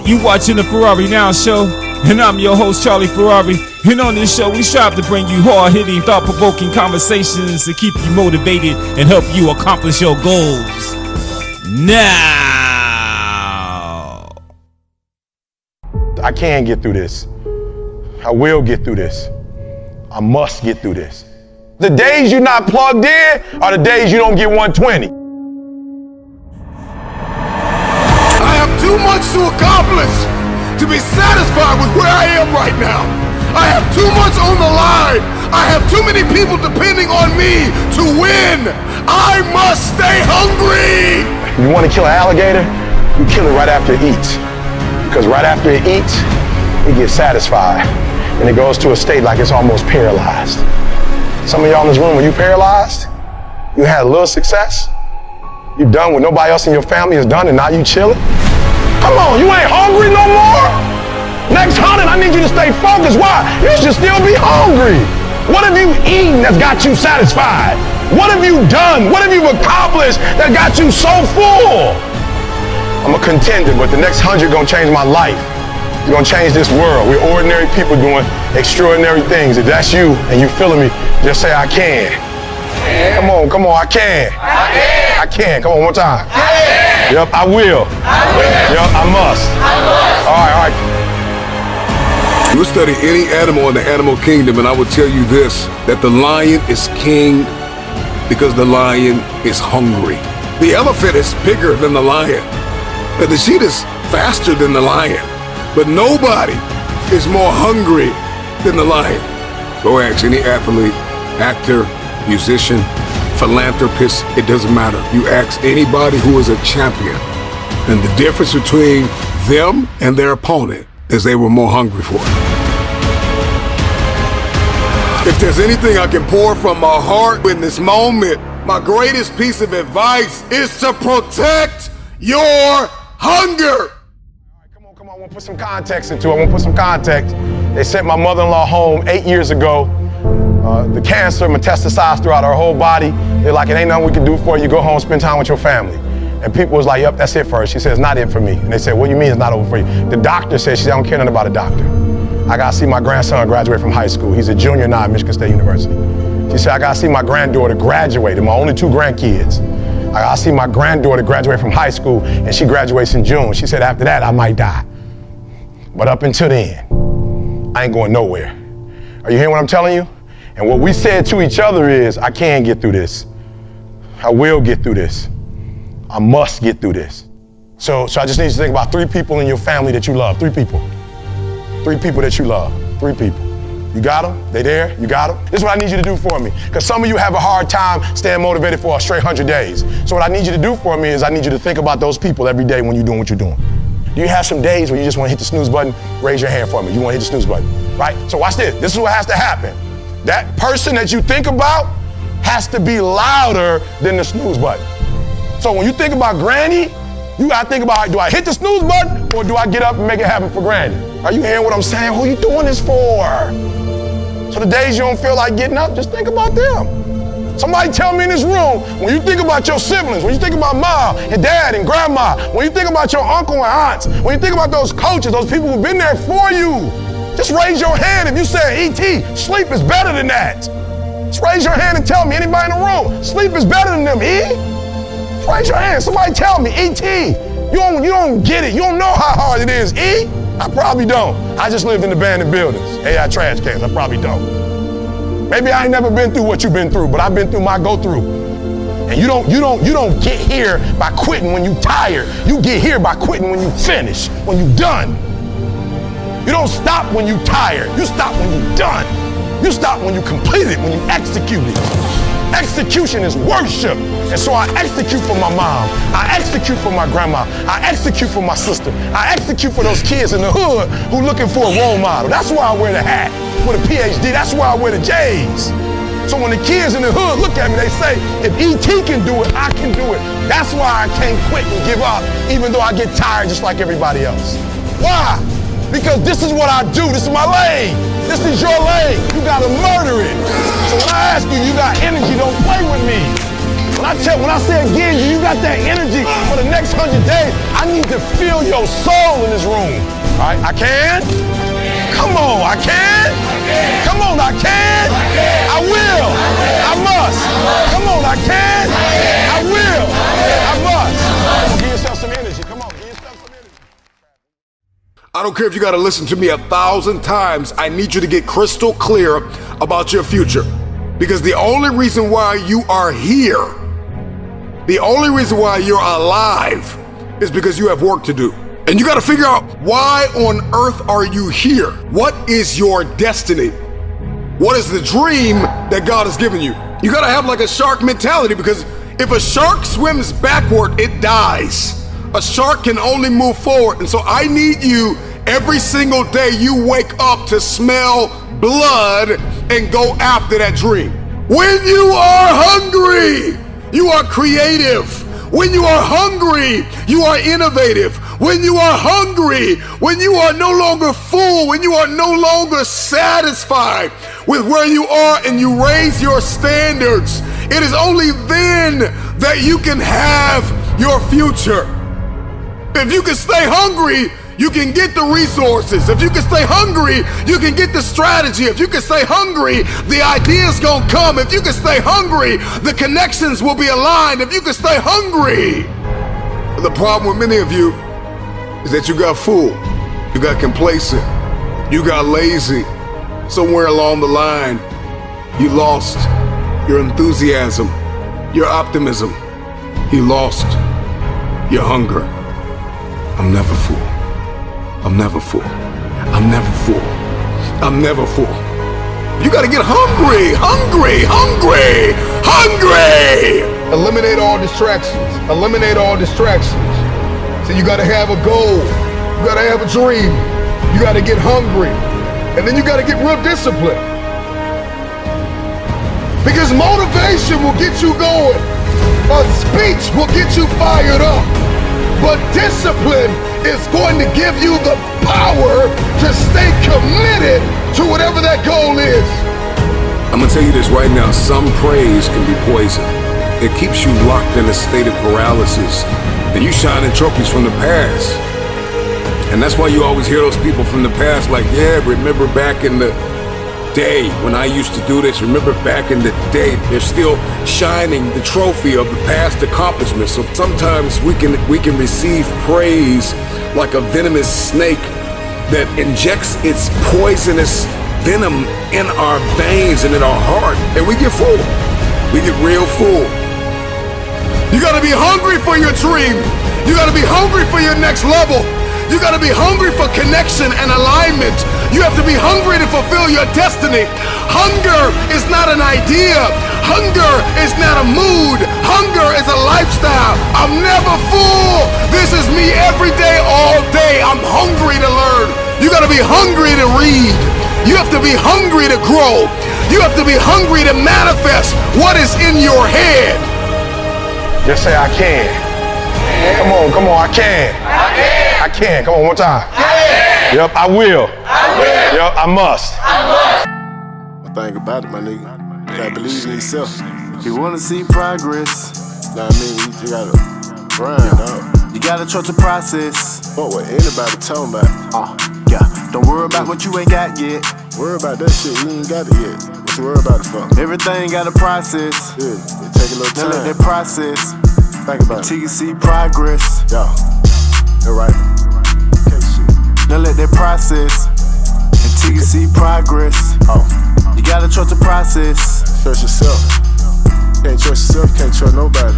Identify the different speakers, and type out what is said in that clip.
Speaker 1: You watching the FerrariNow show, and I'm your host, Charlie Ferrari. And on this show, we strive to bring you hard-hitting, thought-provoking conversations to keep you motivated and help you accomplish your goals. Now!
Speaker 2: I can get through this. I will get through this. I must get through this. The days you're not plugged in are the days you don't get 120.
Speaker 3: I have too much to accomplish to be satisfied with where I am right now. I have too much on the line. I have too many people depending on me to win. I must stay hungry.
Speaker 2: You want to kill an alligator? You kill it right after it eats. Because right after it eats, it gets satisfied. And it goes to a state like it's almost paralyzed. Some of y'all in this room, when you paralyzed, you had a little success. You done what nobody else in your family has done, and now you chilling? Come on, you ain't hungry no more? Next hunting, I need you to stay focused. Why? You should still be hungry. What have you eaten that's got you satisfied? What have you done? What have you accomplished that got you so full? I'm a contender, but the next 100 gonna change my life. You're gonna change this world. We're ordinary people doing extraordinary things. If that's you and you feeling me, just say I can. Come on, I can. I can. Come on, one time. I can. Yep, I will. Yep, I must. All right.
Speaker 3: You study any animal in the animal kingdom, and I will tell you this, that the lion is king because the lion is hungry. The elephant is bigger than the lion, and the cheetah is faster than the lion, but nobody is more hungry than the lion. Go ask any athlete, actor, musician, philanthropist, it doesn't matter. You ask anybody who is a champion, and the difference between them and their opponent is they were more hungry for it. If there's anything I can pour from my heart in this moment, my greatest piece of advice is to protect your hunger.
Speaker 2: Come on, I want to put some context into it. I want to put some context. They sent my mother-in-law home 8 years ago. The cancer metastasized throughout her whole body. They're like, it ain't nothing we can do for you. Go home, spend time with your family. And people was like, yep, that's it for her. She said, it's not it for me. And they said, what do you mean it's not over for you? The doctor said, she said, I don't care nothing about a doctor. I got to see my grandson graduate from high school. He's a junior now at Michigan State University. She said, I got to see my granddaughter graduate. And my only 2 grandkids. I got to see my granddaughter graduate from high school, and she graduates in June. She said, after that, I might die. But up until then, I ain't going nowhere. Are you hearing what I'm telling you? And what we said to each other is, I can get through this. I will get through this. I must get through this. So I just need you to think about 3 people in your family that you love. 3 people. 3 people that you love. 3 people. You got them? They there? You got them? This is what I need you to do for me. Because some of you have a hard time staying motivated for a straight 100 days. So what I need you to do for me is I need you to think about those people every day when you're doing what you're doing. Do you have some days where you just want to hit the snooze button? Raise your hand for me. You want to hit the snooze button, right? So watch this. This is what has to happen. That person that you think about has to be louder than the snooze button. So when you think about Granny, you got to think about, do I hit the snooze button or do I get up and make it happen for Granny? Are you hearing what I'm saying? Who are you doing this for? So the days you don't feel like getting up, just think about them. Somebody tell me in this room, when you think about your siblings, when you think about mom and dad and grandma, when you think about your uncle and aunts, when you think about those coaches, those people who've been there for you, just raise your hand if you say, E.T., sleep is better than that. Just raise your hand and tell me, anybody in the room, sleep is better than them, E? Just raise your hand. Somebody tell me, E.T., you don't get it. You don't know how hard it is, E? I probably don't. I just lived in abandoned buildings, AI trash cans. I probably don't. Maybe I ain't never been through what you've been through, but I've been through my go-through. And you don't get here by quitting when you tired. You get here by quitting when you finish, when you done. You don't stop when you tired. You stop when you done. You stop when you complete it, when you execute it. Execution is worship. And so I execute for my mom. I execute for my grandma. I execute for my sister. I execute for those kids in the hood who looking for a role model. That's why I wear the hat with a PhD. That's why I wear the J's. So when the kids in the hood look at me, they say, if E.T. can do it, I can do it. That's why I can't quit and give up, even though I get tired just like everybody else. Why? Because this is what I do. This is my lane. This is your lane. You gotta murder it. So when I ask you, you got energy, don't play with me. When I say again, you got that energy for the next 600 days. I need to feel your soul in this room. All right, I can. Come on, I can. Come on, I can. I will. I must. Come on, I can. I will. I must. Give yourself some energy. Come on, give yourself some energy.
Speaker 3: I don't care if you got to listen to me 1,000 times. I need you to get crystal clear about your future. Because the only reason why you are here, the only reason why you're alive is because you have work to do. And you got to figure out, why on earth are you here? What is your destiny? What is the dream that God has given you? You got to have like a shark mentality, because if a shark swims backward, it dies. A shark can only move forward. And so I need you every single day you wake up to smell blood and go after that dream. When you are hungry, you are creative. When you are hungry, you are innovative. When you are hungry, when you are no longer full, when you are no longer satisfied with where you are and you raise your standards, it is only then that you can have your future. If you can stay hungry, you can get the resources. If you can stay hungry, you can get the strategy. If you can stay hungry, the ideas gonna come. If you can stay hungry, the connections will be aligned. If you can stay hungry. The problem with many of you is that you got full, you got complacent, you got lazy. Somewhere along the line, you lost your enthusiasm, your optimism. You lost your hunger. I'm never full. I'm never full. I'm never full. I'm never full. You gotta get hungry, hungry, hungry, hungry! Eliminate all distractions. Eliminate all distractions. So you gotta have a goal. You gotta have a dream. You gotta get hungry. And then you gotta get real disciplined. Because motivation will get you going. A speech will get you fired up. But discipline is going to give you the power to stay committed to whatever that goal is. I'm gonna tell you this right now, some praise can be poison. It keeps you locked in a state of paralysis, and you shining trophies from the past. And that's why you always hear those people from the past like, yeah, remember back in the day when I used to do this, remember back in the day. They're still shining the trophy of the past accomplishments. So sometimes we can receive praise like a venomous snake that injects its poisonous venom in our veins and in our heart, and we get full. We get real full. You gotta be hungry for your dream. You gotta be hungry for your next level. You gotta be hungry for connection and alignment. You have to be hungry to fulfill your destiny. Hunger is not an idea. Hunger is not a mood. Hunger is a lifestyle. I'm never full. This is me every day, all day. I'm hungry to learn. You gotta be hungry to read. You have to be hungry to grow. You have to be hungry to manifest what is in your head.
Speaker 2: Just say, I can. Come on, I can. I can. Come on, one time. Yep, I will. Yep, I must.
Speaker 4: The thing about it, my nigga, you gotta believe in yourself. If you wanna see progress, know what I mean, you just gotta grind out. You gotta trust the process. Fuck what anybody talking about. Yeah. Don't worry about what you ain't got yet. Worry about that shit, you ain't got it yet. What you worry about it for? Everything got a process. Yeah, it take a little time. Now let that process. Think about it. Until you see progress. Yeah, you're right. Okay, shit. Now let that process. Until you see progress. You gotta trust the process. Trust yourself. Can't trust yourself, can't trust nobody.